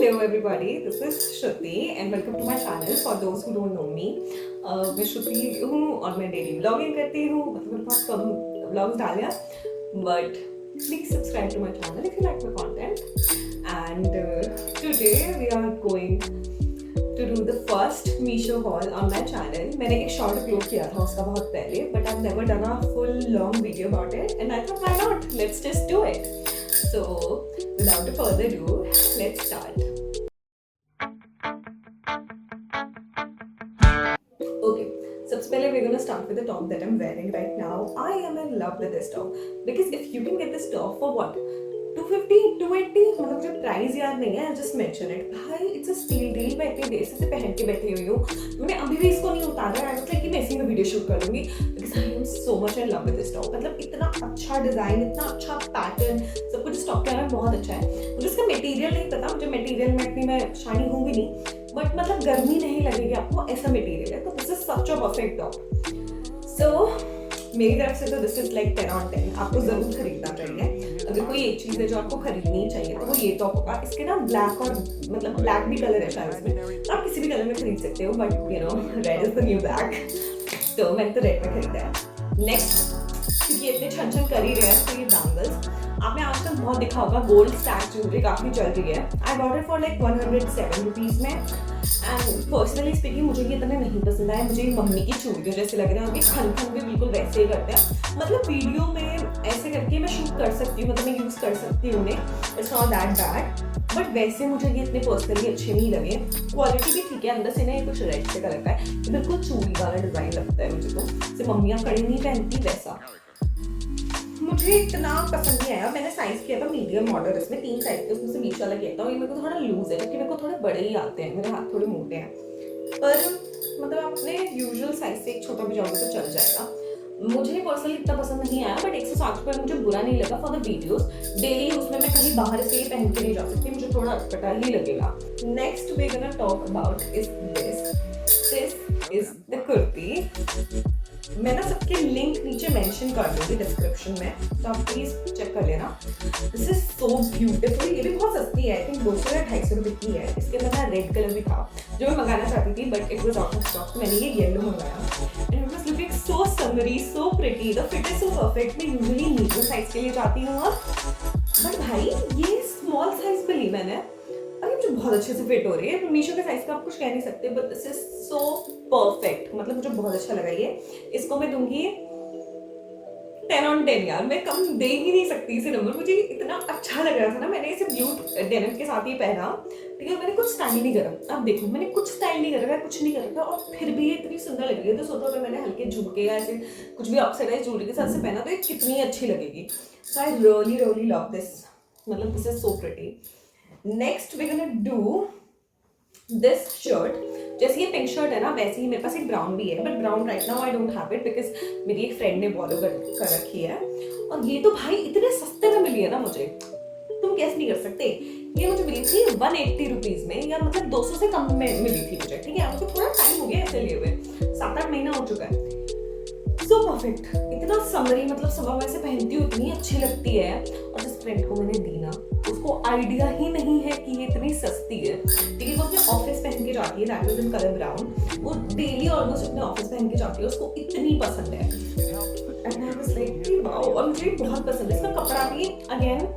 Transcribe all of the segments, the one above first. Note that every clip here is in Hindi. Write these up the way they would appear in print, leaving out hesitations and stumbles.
Hello everybody, this is Shruti and welcome to my channel. For those who don't know me, मैं श्रुति हूँ और मैं डेली व्लॉगिंग करती हूँ. मतलब मैंने बहुत कम व्लॉग्स डाले हैं, but please subscribe to my channel if you like my content. And today we are going to do the first Meesho haul on my channel. मैंने एक short upload किया था उसका बहुत पहले, but I've never done a full long video about it, and I thought why not? Let's just do it. So without further ado, let's start. Okay, सबसे पहले we're gonna start with the top that I'm wearing right now. I am in love with this top because if you can get this top for what 250, 280, मतलब मुझे प्राइस याद नहीं है. I'll just mention it. भाई it's a steal deal. मैं इतनी देर से इसे पहन के बैठी हुई हूँ. मैंने अभी भी इसको नहीं उतारा. I was like कि मैं इसी में वीडियो शूट कर लूँगी because I am so much in love with this top. मतलब इतना अच्छा डिजाइन, इतना अच्छा पैटर्न, सब कुछ इस टॉप के अंदर बहुत अच्छा है. मुझे इसका मटेरियल नहीं पता. मुझे मटेरियल में इतनी मैं शानी हूँ भी नहीं, बट मतलब गर्मी नहीं लगेगी आपको, ऐसा मटेरियल है. तो this is such a perfect top. So मेरी तरफ से तो दिस इज लाइक 10 on 10. आपको जरूर खरीदना चाहिए. अगर कोई एक चीज है जो आपको खरीदनी चाहिए तो वो ये टॉप होगा. इसके ना ब्लैक और मतलब ब्लैक भी कलर है शायद इसमें, तो आप किसी भी कलर में खरीद सकते हो, but you know red is the new black. तो मैंने तो रेड में खरीदा है. नेक्स्ट, क्योंकि इतने छन छन कर ही रहे हैं, तो ये बैंगल्स आपने आजकल बहुत देखा होगा. गोल्ड स्टैक ज्वेलरी काफ़ी चल रही है. I got it for like 107 rupees में. एंड पर्सनली स्पीकिंग मुझे ये इतने नहीं पसंद आए. मुझे मम्मी की चूड़ियों जैसे लग रहे हैं. उनके खन खन भी बिल्कुल वैसे ही करते हैं. मतलब वीडियो में ऐसे करके मैं शूट कर सकती हूँ, मतलब मैं यूज़ कर सकती हूँ उन्हें. It's not that bad, but वैसे मुझे ये इतने पर्सनली अच्छे नहीं लगे. क्वालिटी भी ठीक है. अंदर से ना ये कुछ रेड से कलर का है, बिल्कुल चूड़ी वाला डिज़ाइन लगता है मुझे. तो जैसे मम्मियाँ कड़ी नहीं पहनती वैसा मुझे इतना पसंद नहीं आया. मैंने साइज किया था मीडियम ऑर्डर. इसमें 3 साइज थे, उसमें से बीच वाला किया था. और ये मेरे को थोड़ा लूज है क्योंकि मेरे को थोड़े बड़े ही आते हैं, मेरे हाथ थोड़े मोटे हैं. पर मतलब अपने यूजुअल साइज से एक छोटा भी जाओगे तो चल जाएगा. मुझे पर्सनली इतना पसंद नहीं आया, बट 160 रुपये मुझे बुरा नहीं लगा for the videos. Daily use में मैं कहीं बाहर से ही पहन के नहीं जा सकती, मुझे थोड़ा अटपटा ही लगेगा. Next we gonna talk about is this is the kurti. मैं ना सबके लिंक नीचे मेंशन कर दूंगी डिस्क्रिप्शन में, तो आप प्लीज चेक कर लेना. This is so beautiful. ये भी बहुत सस्ती है. आई थिंक 200 या 250 रुपये की है. इसके अंदर ना रेड कलर भी था जो मैं मंगाना चाहती थी, but it was out of stock. मैंने ये येलो मंगाया and it was looking so summary, so pretty. The fit is so perfect. मैं यूजुअली मीडियम साइज के लिए जाती हूँ अब, बट भाई ये स्मॉल साइज पे ली मैंने. अरे मुझे बहुत अच्छे से फिट हो रही है. मीशो के साइज का आप कुछ कह नहीं सकते, but this is so perfect. मतलब मुझे बहुत अच्छा लगा ये. इसको मैं दूंगी 10 on 10 यार. मैं कम दे ही नहीं सकती इसे नंबर. मुझे इतना अच्छा लग रहा था ना. मैंने इसे ब्लू डेनिम के साथ ही पहना, ठीक है. मैंने कुछ स्टाइल नहीं करा. अब देखो मैंने कुछ स्टाइल नहीं करा, कुछ नहीं करा, और फिर भी ये इतनी सुंदर लग रही है. तो सोचो अगर मैंने हल्के झुमके या ऐसे कुछ भी ऑक्सीडाइज ज्वेलरी के साथ से पहना तो ये कितनी अच्छी लगेगी. So I really love this. मतलब this is so pretty. Next we gonna do this shirt. जैसे ये पिंक शर्ट है ना, वैसे ही मेरे पास एक ब्राउन भी है, but brown right now I don't have it because मेरी एक फ्रेंड ने फॉलो कर रखी है. और ये तो भाई इतने सस्ते में मिली है ना मुझे, तुम कैसे नहीं कर सकते. ये मुझे मिली थी 180 रुपीज में, या मतलब 200 से कम में मिली थी मुझे, ठीक है. मुझे थोड़ा टाइम हो गया ऐसे लिए हुए, 7-8 महीना हो चुका है. So perfect. इतना समरी, मतलब सुबह मैं इसे पहनती हूँ इतनी अच्छी लगती है. और जिस फ्रेंड को मैंने दी ना, उसको आइडिया ही नहीं है कि ये इतनी सस्ती है, ठीक है. वो अपने ऑफिस पहन के जाती है, that was in colour brown. वो डेली ऑलमोस्ट अपने ऑफिस पहन के जाती है, उसको इतनी पसंद है. And I was like wow. और मुझे बहुत पसंद है. इसका कपड़ा भी अगेन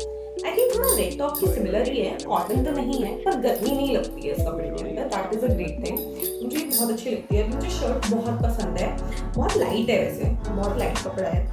आई थिंक थोड़ा रेड टॉप की सिमिलर ही है. कॉटन तो नहीं है, पर गर्मी नहीं लगती है इस कपड़े के अंदर. That is a great thing. मुझे बहुत अच्छी लगती है. मुझे शर्ट बहुत पसंद है. बहुत लाइट है, वैसे बहुत लाइट कपड़ा है.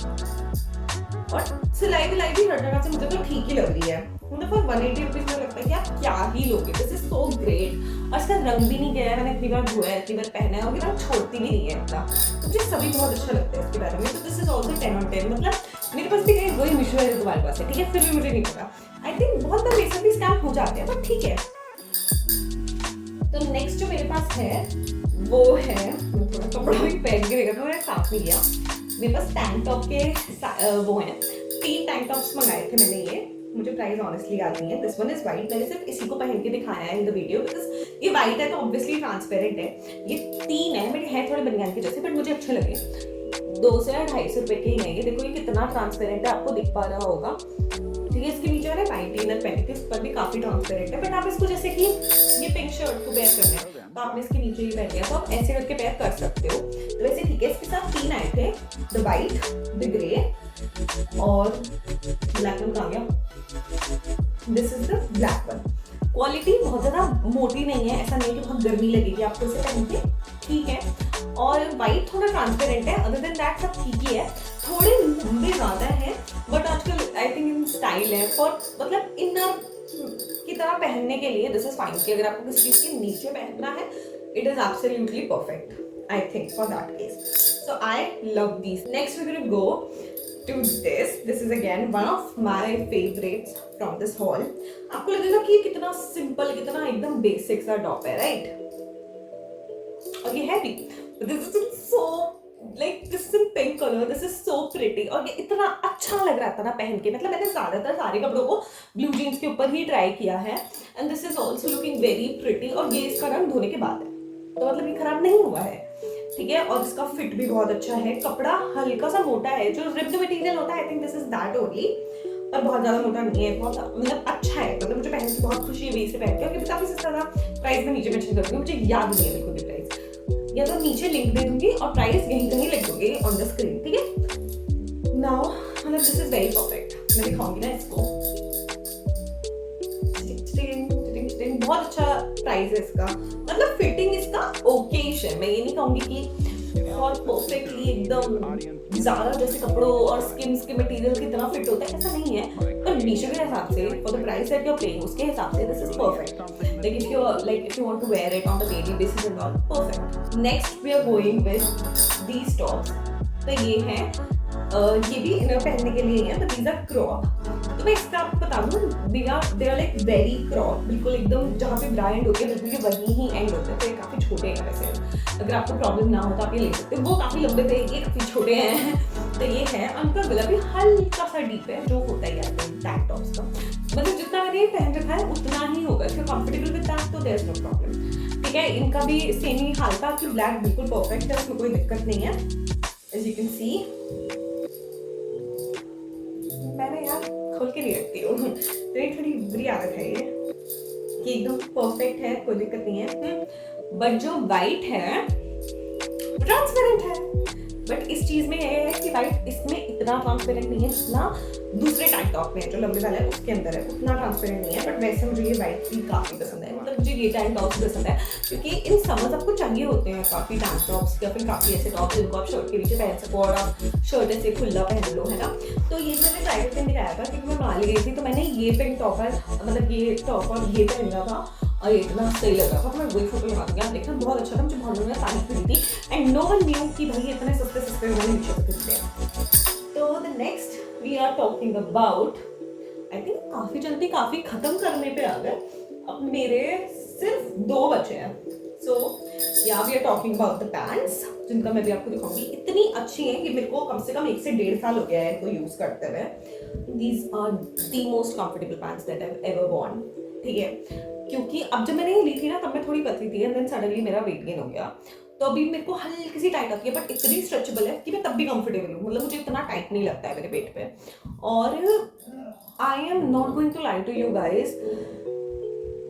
और सिलाई विलाई भी हर जगह से मुझे तो ठीक ही लग रही है. मतलब फॉर 180 रुपीज में लगता है कि आप क्या ही लोगे. This is so great. और इसका रंग भी नहीं गया है. मैंने इतनी बार धोया है, इतनी बार पहना है, और ये रंग छोड़ती भी नहीं है इतना. मुझे सभी बहुत अच्छा लगता है इसके बारे में. तो दिस इज ऑल्सो 10 on 10. मतलब मेरे पास भी कहीं वही मीशो है तुम्हारे पास है, ठीक है. फिर भी मुझे नहीं पता. आई थिंक बहुत बार मेरे साथ भी स्कैम हो जाते हैं, बट ठीक है. तो नेक्स्ट जो मेरे पास है वो है, थोड़ा कपड़ा भी पहन के देखा था, मैंने साफ नहीं किया. मेरे पास टैंक टॉप के वो हैं. 3 टैंक टॉप्स मंगाए थे मैंने. ये मुझे प्राइस ऑनेस्टली याद नहीं है. This one is white. मैंने सिर्फ इसी को पहन के दिखाया है इन द वीडियो बिकॉज ये वाइट है तो ऑब्वियसली ट्रांसपेरेंट है. ये 3 है. मेरे है थोड़े बनियान के जैसे, बट मुझे अच्छे लगे. 200 या 250 रुपए के ही हैं ये। देखो ये कितना ट्रांसपेरेंट है, आपको दिख पा रहा होगा। ठीक है, इसके नीचे वाले वाइट इनर पहनी थी, उस पर भी काफी ट्रांसपेरेंट है, बट आप इसको जैसे कि ये पिंक शर्ट को पेयर करना है तो आपने इसके नीचे ही पहन लिया, तो आप ऐसे करके पेयर कर सकते हो। तो वैसे ठीक है, इसके साथ 3 आए थे, द वाइट, द ग्रे और ब्लैक वन कहाँ गया, this is the black one. Quality बहुत ज्यादा मोटी नहीं है, ऐसा नहीं कि बहुत गर्मी लगेगी आपको इसे पहन के, ठीक है। और वाइट थोड़ा ट्रांसपेरेंट है, अदर देन दैट सब ठीक ही है। थोड़े लंबे ज्यादा है, बट आजकल आई थिंक इन स्टाइल है फॉर मतलब इनर की तरह पहनने के लिए दिस इज फाइन। कि अगर आपको किसी चीज के नीचे पहनना है, it is absolutely perfect I think for that case. So I love these. Next we will go to this is again one of my favorites from this haul। आपको लगेगा कि ये कितना सिंपल, कितना एकदम बेसिक सा टॉप है, राइट? और ये है भी, this is so like this is in pink color, this is so pretty और ये इतना अच्छा लग रहा था ना पहन के। मतलब मैंने ज्यादातर सारे कपड़ों को ब्लू जीन्स के ऊपर ही ट्राई किया है, and this is also looking very pretty. और ये इसका रंग धोने के बाद है, तो मतलब ये खराब नहीं हुआ है, ठीक है। और इसका फिट भी बहुत अच्छा है, कपड़ा हल्का सा मोटा है, जो रिब्ड मटेरियल होता है I think this is that only, पर बहुत ज्यादा मोटा नहीं है, बहुत मतलब अच्छा है। मतलब मुझे पहन के बहुत खुशी हुई इसे पहन के, क्योंकि काफी सस्ता था। प्राइस में नीचे मेंशन कर दूंगी, मुझे याद नहीं है बिल्कुल भी प्राइस, या तो नीचे लिंक दे दूंगी और प्राइस यहीं कहीं लिख दूंगी ऑन द स्क्रीन, ठीक है। नाउ मतलब दिस इज वेरी परफेक्ट। मैं दिखाऊंगी ना इसको, बहुत अच्छा प्राइस है इसका। मतलब फिटिंग इसका ओकेशन, मैं ये नहीं कहूंगी कि बहुत परफेक्टली एकदम ज़ारा जैसे कपड़ों और स्किन्स के मटेरियल की तरह फिट होता है, ऐसा नहीं है। पर नीचे के हिसाब से for the price that you are paying, उसके हिसाब से this is perfect. Like if you want to wear it on the daily basis and all, perfect. Next we are going with these tops. तो ये है ये भी इनर पहनने के लिए है, बट दीज आर क्रॉप। तो मैं इसका आपको बता दूं, they are like very crop, बिल्कुल एकदम जहाँ पे ब्रा एंड होती है बिल्कुल ये वहीं ही एंड होते हैं। तो ये काफी छोटे हैं वैसे, अगर आपको प्रॉब्लम ना हो तो आप ये ले सकते हो। वो काफी लंबे थे, ये काफी छोटे हैं। तो ये है, उनका गला भी हल्का सा डीप है, जो होता ही है टैंक टॉप्स का। मतलब जितना मैंने पहन रखा है उतना ही होगा, इसका कंफर्टेबल विद दैट, तो देयर इज नो प्रॉब्लम, ठीक है। इनका भी सेम ही हाल था कि ब्लैक बिल्कुल परफेक्ट है, उसमें कोई दिक्कत नहीं है। एज यू कैन सी, मैंने यार खोल के नहीं रखती हूँ, तो ये थोड़ी बुरी आदत है ये कि एकदम परफेक्ट है, कोई दिक्कत नहीं है। बट जो वाइट है ट्रांसपेरेंट है, बट इस चीज में ये है कि वाइट इसमें इतना ट्रांसपेरेंट नहीं है जितना दूसरे टाइप टॉप में है, जो लंबे वाला है उसके अंदर है, उतना ट्रांसपेरेंट नहीं है। बट वैसे मुझे ये वाइट भी काफी पसंद है, मतलब मुझे ये टाइप टॉप्स पसंद है, क्योंकि इन समर्स आपको चाहिए होते हैं काफी टैंक टॉप्स या फिर काफी ऐसे टॉप्स जिनको आप शर्ट के नीचे पहन सको और आप शर्ट ऐसे खुला पहन लो, है ना। तो ये मैंने ट्राई करके दिखाया था, क्योंकि मैं मनाली गई थी, तो मैंने ये पिंक टॉप है, मतलब ये टॉप और ये पहना था और ये इतना सही लग रहा था। तो मैं वही फोटो लगा दूंगी, आप देखना बहुत अच्छा था, मुझे बहुत लोगों ने तारीफ करी थी, एंड नो वन न्यू कि भाई इतने सस्ते सस्ते उन्होंने नीचे से खरीदते हैं। तो the next we are talking about, I think काफी जल्दी काफी खत्म करने पे आ गए, अब मेरे सिर्फ 2 बचे हैं। So yeah we are talking about the pants, जिनका मैं भी आपको दिखाऊंगी। इतनी अच्छी है कि मेरे को कम से कम 1 से 1.5 साल हो गया है इनको यूज करते हुए। These are the most comfortable pants that I have ever worn, ठीक है। क्योंकि अब जब मैंने ये ली थी ना, तब मैं थोड़ी पतली थी, एंड देन सडनली मेरा वेट गेन हो गया, तो अभी मेरे को हल्की सी टाइट आती है, बट इतनी स्ट्रेचेबल है कि मैं तब भी कंफर्टेबल हूँ। मतलब मुझे इतना टाइट नहीं लगता है मेरे पेट पे। और I am not going to lie to you guys,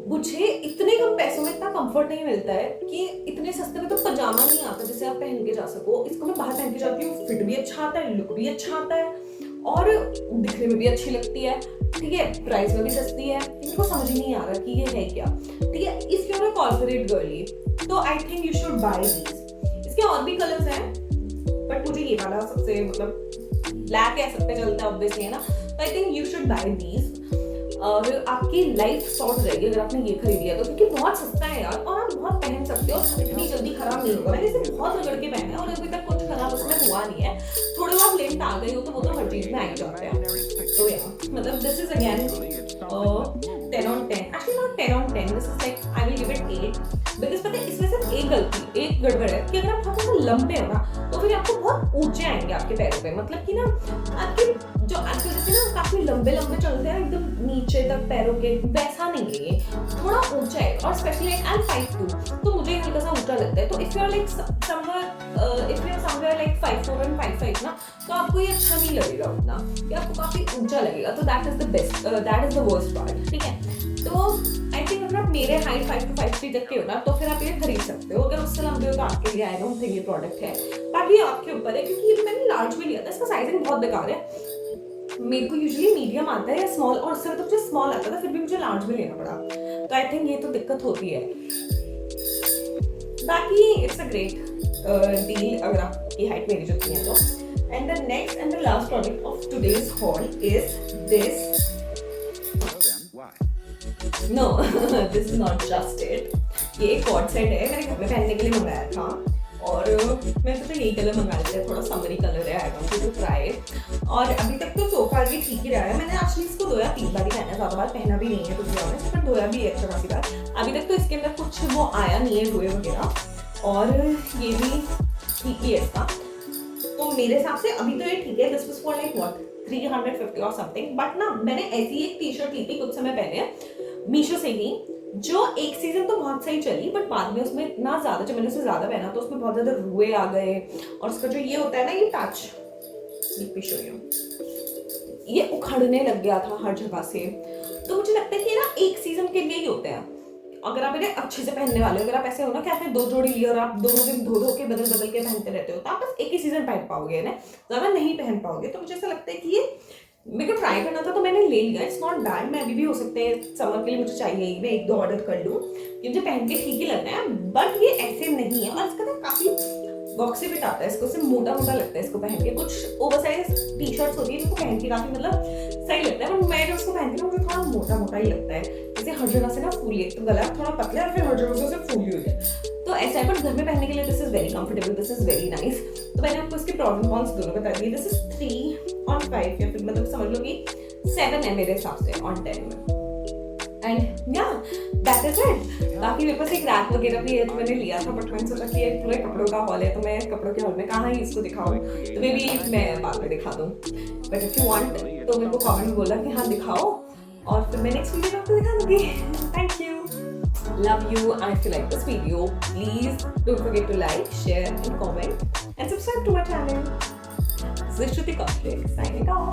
मुझे इतने कम पैसों में इतना कंफर्ट नहीं मिलता है कि इतने सस्ते में तो पजामा नहीं आता जिसे आप पहन के जा सको। इसको मैं बाहर पहन के जाती हूँ, फिट भी अच्छा आता है, लुक भी अच्छा आता है और दिखने में भी अच्छी लगती है, ठीक है। प्राइस में भी सस्ती है, मेरे को समझ ही नहीं आ रहा कि ये है क्या, ठीक है। If you are a corporate girly तो I think you should buy these. इसके और भी कलर्स हैं, बट मुझे ये वाला सबसे मतलब ब्लैक है, सब पे चलता है ऑब्वियसली, है ना। तो I think you should buy these, और आपकी लाइफ सॉर्ट रहेगी अगर आपने ये खरीद लिया तो, क्योंकि बहुत सस्ता है यार, और आप बहुत पहन सकते हो, इतनी जल्दी खराब नहीं होगा। मैंने इसे बहुत रगड़ के पहना है और अभी तक कुछ खराब उसमें हुआ नहीं है। थोड़े बहुत लेंथ आ गई हो तो वो तो हर चीज में आ ही जाते हैं। तो या मतलब this is again 10 on 10, actually not 10 on 10, this is like I will give it 8, because पता है इसमें सिर्फ एक गड़बड़ है कि अगर आप बहुत ज़्यादा लंबे हो ना तो फिर आपको बहुत ऊंचे आएंगे आपके पैरों पे। मतलब कि ना आपके जो आजकल जैसे ना काफी लंबे चलते हैं एकदम नीचे तक पैरों के, वैसा नहीं है ये, थोड़ा ऊंचा है। है, और स्पेशली लाइक आई एम 5'2", तो मुझे हल्का सा ऊंचा लगता है। तो if you are like somewhere like 5'4" and 5'5" ना, तो आपको ये अच्छा नहीं लगेगा उतना, ये आपको काफी ऊंचा लगेगा। तो that is the best, that is the worst part, ठीक है। तो आई थिंक अगर आप मेरे हाइट 5 to 5'3" तक के हो ना, तो फिर आप ये खरीद सकते हो। अगर उससे लंबे हो तो आपके लिए आई डोंट थिंक ये प्रोडक्ट है, बाकी आपके ऊपर है, क्योंकि मैंने लार्ज भी लिया था, इसका साइजिंग बहुत बेकार है। मेरे को यूजुअली मीडियम आता है या स्मॉल, और उससे तो मुझे स्मॉल आता था, फिर भी मुझे लार्ज भी लेना पड़ा। तो आई थिंक ये तो दिक्कत होती है। बाकी इट्स अ ग्रेट डील अगर आपकी हाइट मेरी जितनी है तो। And the next and the last product of today's haul is this. No, this is not just it. ये एक कॉर्ड सेट है, मैंने घर में पहनने के लिए मंगाया था, और मैंने सोचा यही कलर मंगा लिया, थोड़ा समरी कलर है, आई वांट टू ट्राई। और अभी तक तो सोफा ये ठीक ही रहा है। मैंने एक्चुअली इसको 2 या 3 बार ही पहना है, ज़्यादा बार पहना भी नहीं है, कुछ ऑनेस्ट, पर धोया भी है अच्छा खासी बार। अभी तक तो इसके अंदर कुछ वो आया नहीं है रोए वगैरह, और ये भी ठीक ही है इसका। तो मेरे हिसाब से अभी तो ये ठीक है। This was for like what 350 और समथिंग। बट ना, मैंने ऐसी एक टी शर्ट ली थी कुछ समय पहले मीशो से ही, जो एक सीजन तो बहुत सही चली, बट बाद में उसमें इतना ज्यादा, जब मैंने उसे ज्यादा पहना तो उसमें बहुत ज्यादा रुए आ गए, और उसका जो ये होता है ना, ये पैच, ये उखड़ने लग गया था हर जगह से। तो मुझे लगता है कि ना एक सीजन के लिए ही होते हैं। अगर आप इन्हें अच्छे से पहनने वाले हो, अगर आप ऐसे हो ना कि आपने 2 जोड़ी ली और आप दोनों दिन धो धो के बदल बदल के पहनते रहते हो, तो आप बस एक ही सीजन पहन पाओगे ना, ज्यादा नहीं पहन पाओगे। तो मुझे ऐसा लगता है कि ये मेरे को ट्राई करना था, तो मैंने ले लिया। It's not bad. मैं अभी भी हो सकते हैं समर के लिए मुझे चाहिए ही, मैं 1-2 ऑर्डर कर लूँ, क्योंकि मुझे पहन के ठीक ही लगना है। बट ये ऐसे नहीं है, और इसका ना काफी बॉक्सी फिट आता है, इसको सिर्फ मोटा मोटा लगता है इसको पहन के। कुछ ओवर साइज टी शर्ट्स होती है जिनको पहन के काफी मतलब सही लगता है, बट मैं जब उसको पहनती हूँ मुझे थोड़ा मोटा मोटा ही लगता है, जैसे हर जगह से ना फूली, एक तो गला थोड़ा पतला है, फिर हर जगह से उसे फूली हुई है। तो ऐसा है, बट घर में पहनने के लिए this is very comfortable, this is very nice. तो मैंने आपको इसके प्रॉब्लम कॉन्स दोनों बता दिए। दिस इज 3 on 5, या फिर मतलब समझ लो कि 7 है मेरे हिसाब से on 10 में। एंड या दैट इज इट। बाकी मेरे पास एक रैक वगैरह भी है, तो मैंने लिया था, बट मैंने सोचा कि ये पूरे कपड़ों का हॉल है, तो मैं कपड़ों के हॉल में कहाँ ही इसको दिखाऊं, तो मे बी मैं बाद में दिखा दूँ। बट इफ यू वांट तो मेरे को कमेंट में बोला कि हाँ दिखाओ, और फिर मैं नेक्स्ट वीडियो में आपको दिखा दूँगी। Thank you, love you, and if you like this video, please don't forget to like, share and comment and subscribe to my channel. This is Shruti Kaushik signing off.